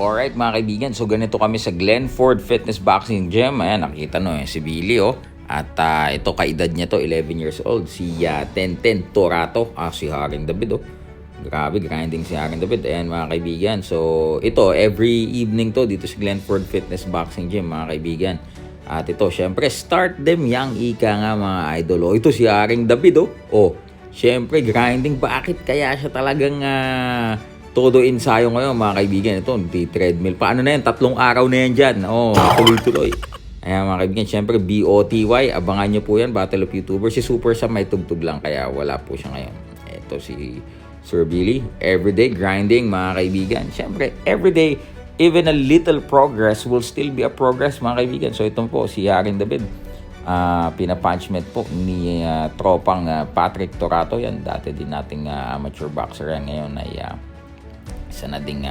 Alright mga kaibigan, so ganito kami sa Glenford Fitness Boxing Gym. Ayan, nakikita nyo si Billy At ito, kaedad niya to, 11 years old. Si Tenten Torato, si Haring David Grabe, grinding si Haring David. Ayan mga kaibigan, so ito, every evening to dito sa Glenford Fitness Boxing Gym mga kaibigan. At ito, syempre, start them young, ika nga mga idol. Ito si Haring David syempre, grinding. Bakit kaya siya talagang todo ensayo ngayon mga kaibigan? Ito, hindi treadmill. Paano na yan? 3 araw na yan dyan. Tuloy-tuloy. Ayan mga kaibigan, syempre BOTY, abangan nyo po yan, Battle of YouTubers. Si Super Sam may tugtog lang, kaya wala po siya ngayon. Ito si Sir Billy, everyday grinding mga kaibigan. Syempre, everyday, even a little progress will still be a progress mga kaibigan. So itong po, si Haring David, pinapunchment po ni tropang Patrick Torato. Yan, dati din nating amateur boxer yan. Ngayon ay isa na ding